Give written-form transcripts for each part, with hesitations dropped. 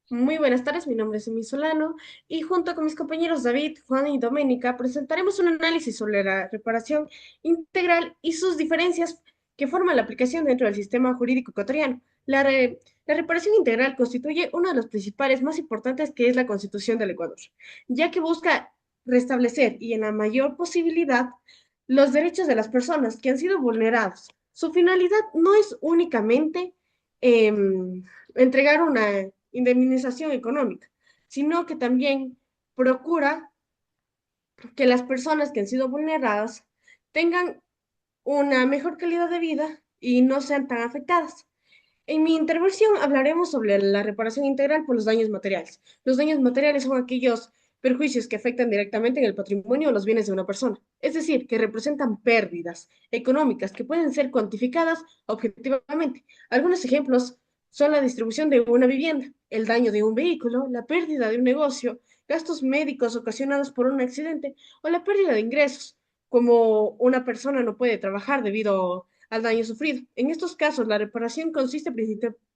Muy buenas tardes, mi nombre es Emi Solano y junto con mis compañeros David, Juan y Doménica presentaremos un análisis sobre la reparación integral y sus diferencias que forman la aplicación dentro del sistema jurídico ecuatoriano. La reparación integral constituye uno de los principales más importantes que es la Constitución del Ecuador, ya que busca restablecer y en la mayor posibilidad los derechos de las personas que han sido vulnerados. Su finalidad no es únicamente entregar una indemnización económica, sino que también procura que las personas que han sido vulneradas tengan una mejor calidad de vida y no sean tan afectadas. En mi intervención hablaremos sobre la reparación integral por los daños materiales. Los daños materiales son aquellos perjuicios que afectan directamente en el patrimonio o los bienes de una persona, es decir, que representan pérdidas económicas que pueden ser cuantificadas objetivamente. Algunos ejemplos son la distribución de una vivienda, el daño de un vehículo, la pérdida de un negocio, gastos médicos ocasionados por un accidente o la pérdida de ingresos, como una persona no puede trabajar debido al daño sufrido. En estos casos, la reparación consiste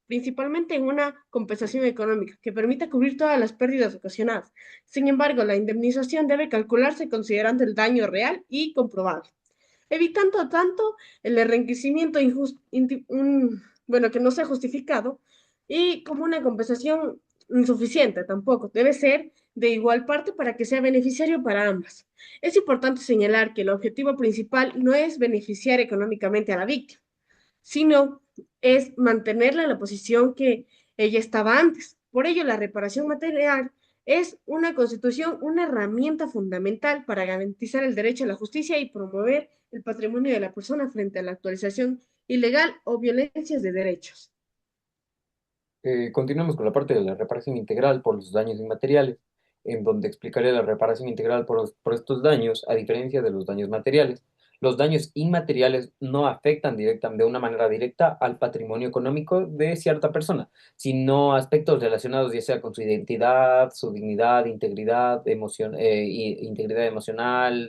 principalmente en una compensación económica que permita cubrir todas las pérdidas ocasionadas. Sin embargo, la indemnización debe calcularse considerando el daño real y comprobable, evitando tanto el enriquecimiento bueno, que no sea justificado y como una compensación insuficiente tampoco. Debe ser de igual parte para que sea beneficiario para ambas. Es importante señalar que el objetivo principal no es beneficiar económicamente a la víctima, sino es mantenerla en la posición que ella estaba antes. Por ello, la reparación material es una constitución, una herramienta fundamental para garantizar el derecho a la justicia y promover el patrimonio de la persona frente a la actualización ilegal o violencias de derechos. Continuamos con la parte de la reparación integral por los daños inmateriales, en donde explicaré la reparación integral por estos daños, a diferencia de los daños materiales. Los daños inmateriales no afectan de una manera directa al patrimonio económico de cierta persona, sino aspectos relacionados ya sea con su identidad, su dignidad, integridad emocional,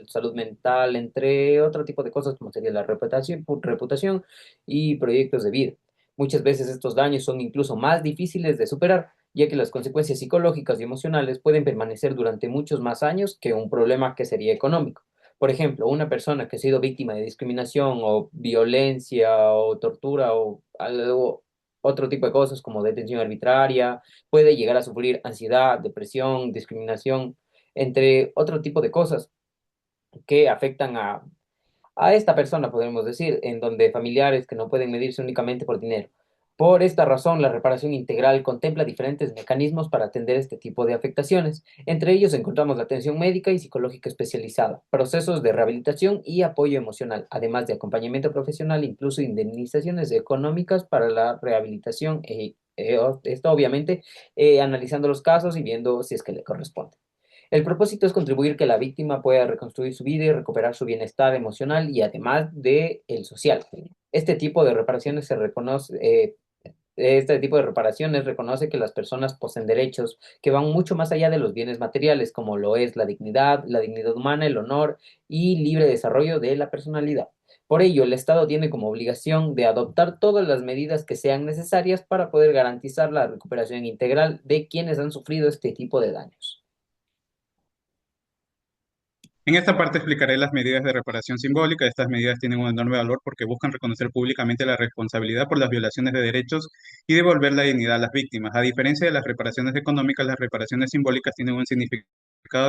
salud mental, entre otro tipo de cosas como sería la reputación y proyectos de vida. Muchas veces estos daños son incluso más difíciles de superar, ya que las consecuencias psicológicas y emocionales pueden permanecer durante muchos más años que un problema que sería económico. Por ejemplo, una persona que ha sido víctima de discriminación o violencia o tortura o algo, otro tipo de cosas como detención arbitraria, puede llegar a sufrir ansiedad, depresión, discriminación, entre otro tipo de cosas que afectan a esta persona, podemos decir, en donde familiares que no pueden medirse únicamente por dinero. Por esta razón, la reparación integral contempla diferentes mecanismos para atender este tipo de afectaciones. Entre ellos encontramos la atención médica y psicológica especializada, procesos de rehabilitación y apoyo emocional, además de acompañamiento profesional, incluso indemnizaciones económicas para la rehabilitación. Esto obviamente analizando los casos y viendo si es que le corresponde. El propósito es contribuir que la víctima pueda reconstruir su vida y recuperar su bienestar emocional y además de el social. Este tipo de reparaciones se reconoce, este tipo de reparaciones reconoce que las personas poseen derechos que van mucho más allá de los bienes materiales, como lo es la dignidad humana, el honor y libre desarrollo de la personalidad. Por ello, el Estado tiene como obligación de adoptar todas las medidas que sean necesarias para poder garantizar la recuperación integral de quienes han sufrido este tipo de daños. En esta parte explicaré las medidas de reparación simbólica. Estas medidas tienen un enorme valor porque buscan reconocer públicamente la responsabilidad por las violaciones de derechos y devolver la dignidad a las víctimas. A diferencia de las reparaciones económicas, las reparaciones simbólicas tienen un significado.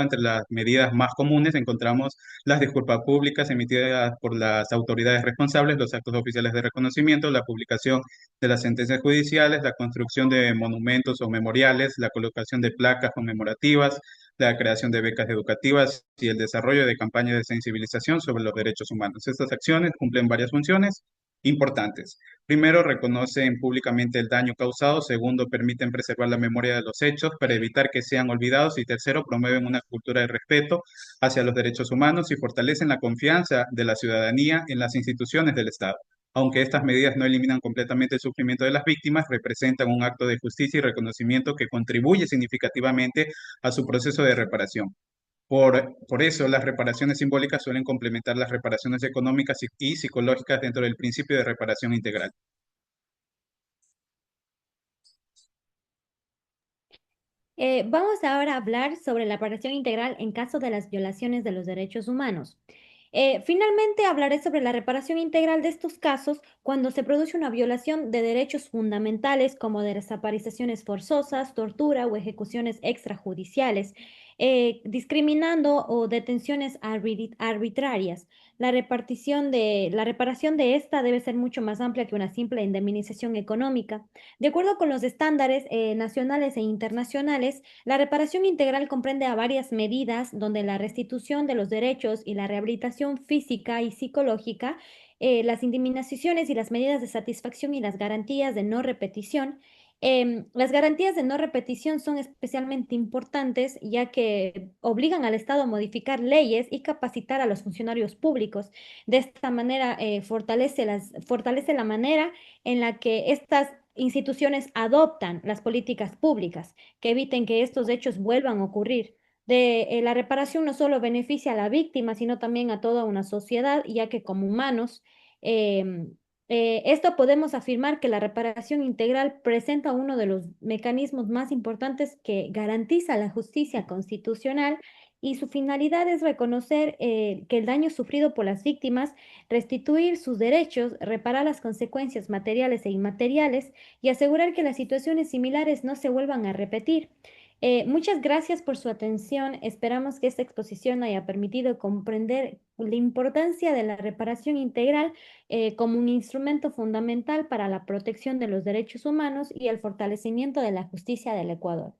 Entre las medidas más comunes encontramos las disculpas públicas emitidas por las autoridades responsables, los actos oficiales de reconocimiento, la publicación de las sentencias judiciales, la construcción de monumentos o memoriales, la colocación de placas conmemorativas, la creación de becas educativas y el desarrollo de campañas de sensibilización sobre los derechos humanos. Estas acciones cumplen varias funciones importantes. Primero, reconocen públicamente el daño causado. Segundo, permiten preservar la memoria de los hechos para evitar que sean olvidados. Y tercero, promueven una cultura de respeto hacia los derechos humanos y fortalecen la confianza de la ciudadanía en las instituciones del Estado. Aunque estas medidas no eliminan completamente el sufrimiento de las víctimas, representan un acto de justicia y reconocimiento que contribuye significativamente a su proceso de reparación. Por eso, las reparaciones simbólicas suelen complementar las reparaciones económicas y psicológicas dentro del principio de reparación integral. Vamos ahora a hablar sobre la reparación integral en caso de las violaciones de los derechos humanos. Finalmente, hablaré sobre la reparación integral de estos casos cuando se produce una violación de derechos fundamentales como de desapariciones forzosas, tortura o ejecuciones extrajudiciales, discriminando o detenciones arbitrarias. La reparación de esta debe ser mucho más amplia que una simple indemnización económica. De acuerdo con los estándares nacionales e internacionales, la reparación integral comprende a varias medidas donde la restitución de los derechos y la rehabilitación física y psicológica, las indemnizaciones y las medidas de satisfacción y las garantías de no repetición. Las garantías de no repetición son especialmente importantes ya que obligan al Estado a modificar leyes y capacitar a los funcionarios públicos. De esta manera, fortalece la manera en la que estas instituciones adoptan las políticas públicas que eviten que estos hechos vuelvan a ocurrir. La reparación no solo beneficia a la víctima, sino también a toda una sociedad, ya que como humanos, esto podemos afirmar que la reparación integral presenta uno de los mecanismos más importantes que garantiza la justicia constitucional y su finalidad es reconocer que el daño sufrido por las víctimas, restituir sus derechos, reparar las consecuencias materiales e inmateriales y asegurar que las situaciones similares no se vuelvan a repetir. Muchas gracias por su atención. Esperamos que esta exposición haya permitido comprender la importancia de la reparación integral como un instrumento fundamental para la protección de los derechos humanos y el fortalecimiento de la justicia del Ecuador.